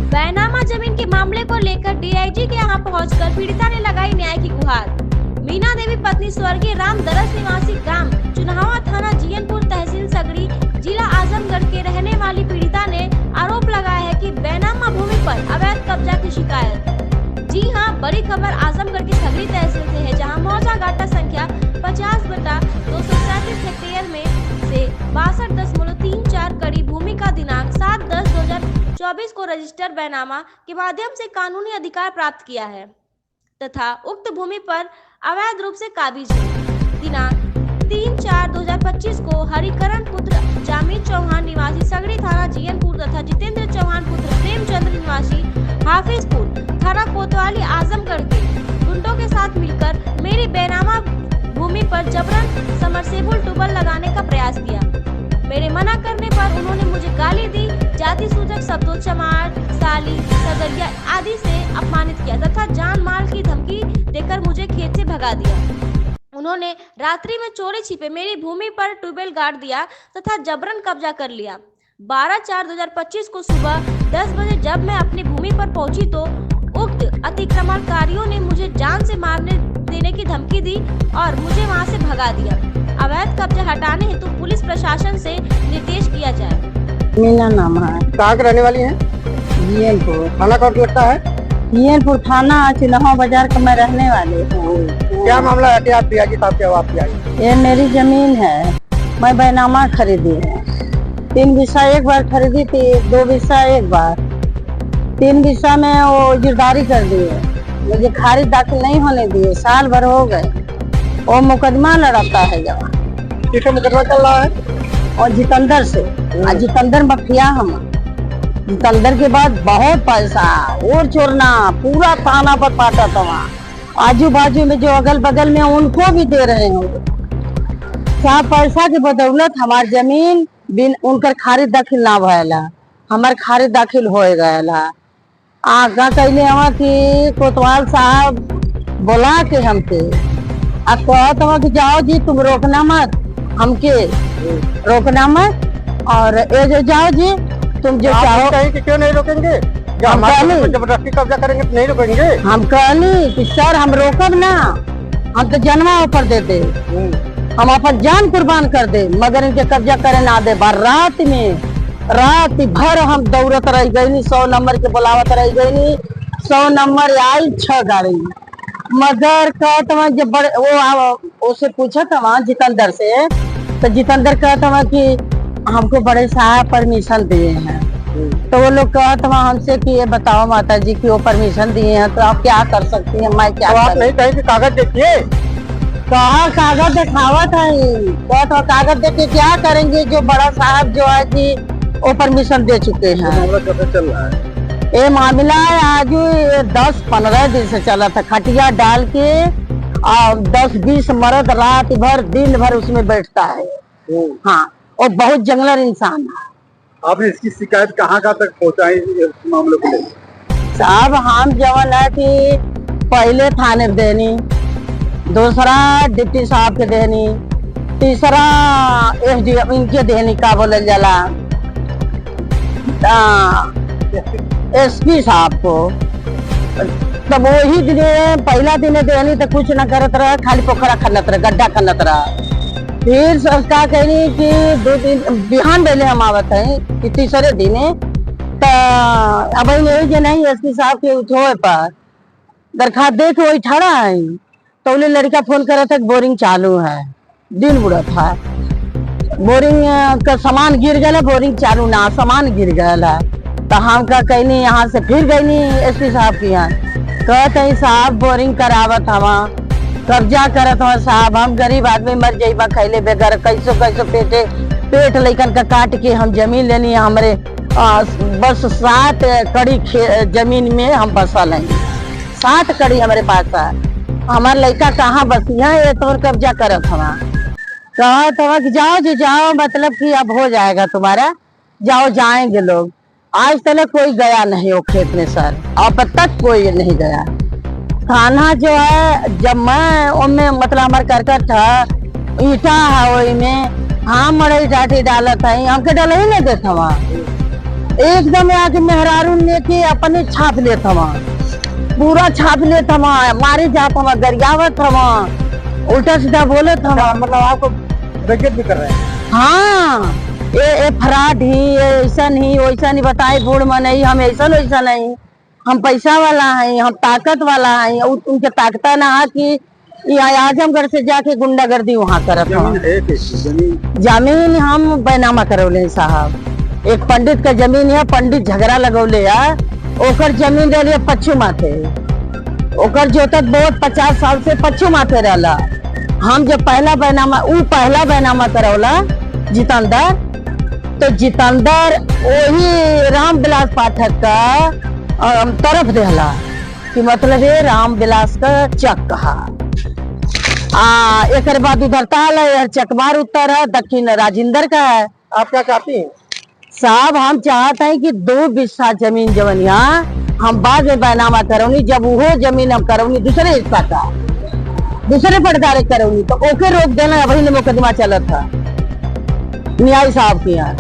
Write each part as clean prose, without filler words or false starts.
बैनामा जमीन के मामले को लेकर डीआईजी के यहां पहुंचकर पीड़िता ने लगाई न्याय की गुहार। मीना देवी पत्नी स्वर्गीय राम दरस निवासी ग्राम चुनावा थाना जीयनपुर तहसील सगड़ी जिला आजमगढ़ के रहने वाली पीड़िता ने आरोप लगाया है कि बैनामा भूमि पर अवैध कब्जा की शिकायत। जी हां, बड़ी खबर आजमगढ़ की सगड़ी तहसील से है, जहां मौजा गाटा संख्या 50/237 हेक्टेयर में से 62.34 कड़ी भूमि का दिनांक 7/10/2024 को रजिस्टर बैनामा के माध्यम से कानूनी अधिकार प्राप्त किया है तथा उक्त भूमि पर अवैध रूप से काबिज है। दिनांक 3/4/2025 को हरिकरण पुत्र जामिद चौहान निवासी सगड़ी थाना जीयनपुर तथा जितेंद्र चौहान पुत्र प्रेमचंद्र निवासी हाफिजपुर थाना कोतवाली आजमगढ़ के गुंडों के साथ मिलकर मेरी बैनामा भूमि पर जबरन समरसेबुल ट्यूबवेल लगाने का प्रयास किया। मेरे मना करने पर उन्होंने मुझे गाली दी, जाति सूचक शब्दों चमार, साली, सदरिया आदि से अपमानित किया तथा जान माल की धमकी देकर मुझे खेत से भगा दिया। उन्होंने रात्रि में चोरी छिपे मेरी भूमि पर ट्यूबवेल गाड़ दिया तथा जबरन कब्जा कर लिया। 12/4/2025 को सुबह 10 बजे जब मैं अपनी भूमि पर पहुंची तो उक्त अतिक्रमणकारियों ने मुझे जान से मारने देने की धमकी दी और मुझे वहां से भगा दिया। अवैध कब्जा हटाने हेतु पुलिस प्रशासन से निर्देश किया जाए। मीना नाम है। कहाँ के रहने वाली हैं? जीयनपुर थाना कौन लगता है? जीयनपुर थाना चिन्हा बाजार का मैं रहने वाली हूँ। क्या मामला है कि आप पियाजी साहब के आप पियाजी? ये मेरी जमीन है, मैं बैनामा खरीदी है। 3 बिस्सा एक बार खरीदी थी, 2 बिस्सा एक बार, 3 बिस्सा में वो गिरदारी कर दिए, मुझे खारिज दाखिल नहीं होने दिए, साल भर हो गए। वो मुकदमा लड़ाता है जवान। किसका मुकदमा चल रहा है? और जितेंद्र से, जितेंद्र मफिया हम। जितेंद्र के बाद बहुत पैसा और चोरना, पूरा थाना पर पाटा था वहाँ। आजू बाजू में जो अगल बगल में उनको भी दे रहे हैं। क्या पैसा के बदौलत हमार जमीन बिन उनकर खारिज दाखिल ना भयला, हमार खारिज दाखिल हो गया। आगा कैले हवा कि कोतवाल साहब बोला के हमके अब कहत हवा कि जाओ जी तुम रोकना मत, हमके रोकना मत और ये जो जाओ जी तुम जो चाहो। कि क्यों नहीं रोकेंगे? जबरदस्ती कब्जा करेंगे तो नहीं रोकेंगे। हम कहली कि सर हम रोकब ना, हम तो जन्मा ऊपर दे दे, हम अपन जान कुर्बान कर दे, मगर इनके कब्जा करे ना दे। रात भर हम दौड़त रह गई, 100 नंबर के बुलावत रह गई, 100 नंबर आई 6 गाड़ी, मगर कहता जब बड़े वो उसे पूछा था वहाँ जितेंद्र से, तो जितेंद्र कहता वहाँ कि हमको बड़े साहब परमिशन दिए हैं। तो वो लोग कहता वहाँ हमसे कि ये बताओ माता जी की वो परमिशन दिए हैं तो आप क्या कर सकती हैं, मैं क्या आप नहीं कहें कि कागज देखिए? कहा कागज दिखावा था, तो कागज देख के क्या करेंगे? जो बड़ा साहब जो है कि वो परमिशन दे चुके हैं। मामला कब चल रहा है? ये मामला आज 10-15 दिन से चला था। खटिया डाल के और 10-20 मर्द रात भर दिन भर उसमें बैठता है। हाँ, और बहुत जंगलर इंसान है। आपने इसकी शिकायत कहाँ तक पहुँचाई इस मामले को लेकर? साहब हम जवन है कि पहले थाने देनी, दूसरा डिप्टी साहब के देनी, तीसरा एसडीएम इनके देनी का बोले जला एसपी साहब को। तब वही दिन पहला दिन देनी तो कुछ न करत रहा, खाली पोखरा खनत रहा, गड्ढा खनत रहा। फिर का कहनी कि 2 दिन बिहान बेले हम आवत है कि तीसरे दिन तो अब यही नहीं एसपी साहब के उठोए पर दरखास्त दे के वही ठड़ा है तो लड़का फोन करे था बोरिंग चालू है, दिन बुरा था, बोरिंग का सामान गिर गया, बोरिंग चालू ना सामान गिर गया। तो हम का कहनी यहाँ से फिर गई एसपी साहब के यहाँ, कहते साहब बोरिंग करावत हवा, कब्जा करत हवा साहब, हम गरीब आदमी मर जाइबा खैले बेगर, कैसो पेट लेकन का काट के हम जमीन लेनी है। हमरे बस 7 कड़ी जमीन में हम बसल हैं, 7 कड़ी हमारे पास है। हमारे लड़का कहाँ बसिया ये तो कब्जा करत हवा। कहा कि जाओ जी जाओ, मतलब कि अब हो जाएगा तुम्हारा, जाओ जाएंगे लोग। आज तक कोई गया नहीं वो खेत में सर, अब तक कोई नहीं गया। थाना जो है जब मैं उनमें मतलब हमारे करकट था ईटा है वही में, हाँ मड़ई डाटी डालत है, हमके डल ही नहीं देता वहाँ। एकदम आके मेहरारून लेके अपने छाप लेता वहाँ, पूरा छाप लेता वहाँ, मारे जाता वहाँ, गरियावत वहाँ, उल्टा सीधा बोले था वहाँ। मतलब आपको रैकेट भी कर रहे हैं? हाँ, ये फ्रॉड ही, ये ऐसा नहीं वैसा नहीं, बताए बूढ़ में नहीं, हम ऐसा वैसा नहीं, हम पैसा वाला हैं, हम ताकत वाला हैं। उनके ताकता ना है कि यहाँ आजमगढ़ से जाके गुंडागर्दी वहाँ करत जमीन हूँ। है कैसी जमीन? जमीन हम बैनामा करौले साहब, एक पंडित का जमीन है, पंडित झगड़ा लगौले है, ओकर जमीन रही पच्चू माथे, ओकर जोतत बहुत 50 साल से पच्चू माथे रहला। हम जब पहला बैनामा करौला जितेंद्र, तो जितेंद्र वही रामविलास पाठक का तरफ देहला कि मतलब ये रामविलास का चक कहा। एक बाद उधर ताल है, चकमार उत्तर है, दक्षिण राजेंद्र का है। आप क्या चाहती हैं? साहब हम चाहते हैं कि 2 बिस्सा जमीन जवनिया हम बाद में बैनामा करौनी, जब वो जमीन हम करौनी दूसरे हिस्सा का, दूसरे पटदारे करौनी, तो ओके रोक देना। वही ने मुकदमा चलत था न्याय साहब के यहाँ,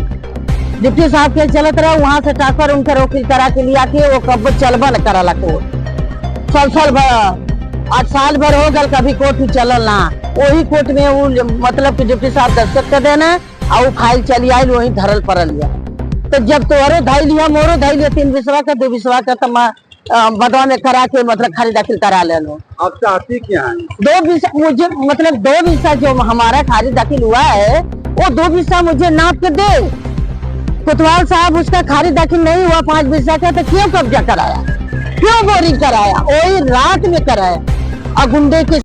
डिप्टी साहब के चलत रहा, वहां से ट्रांसफर उनके वकील करा के लिया के वो कब चलबा न कराला कोर्ट। साल भर 8 साल भर हो गल, कभी कोर्ट चलल ना। वही कोर्ट में वो मतलब कि डिप्टी साहब दस्तखत कर देना और वो फाइल चली आई, वही धरल पड़ल लिया। तो जब तोरो धाई लिया, मोरो धाई लिया, 3 बिस्वा का 2 बिस्वा का, तब बदवा में करा के मतलब खारिज दाखिल करा ले लो। आप चाहती क्या हैं? 2 बिस्सा मुझे, मतलब 2 बिस्सा जो हमारा खारिज दाखिल हुआ है, वो 2 बिस्सा मुझे नाप के दे। कोतवाल साहब उसका खारिज दाखिल नहीं हुआ 5 बिस्सा का, तो क्यों कब्जा कराया, क्यों बोरिंग कराया, वही रात में कराया। और गुंडे के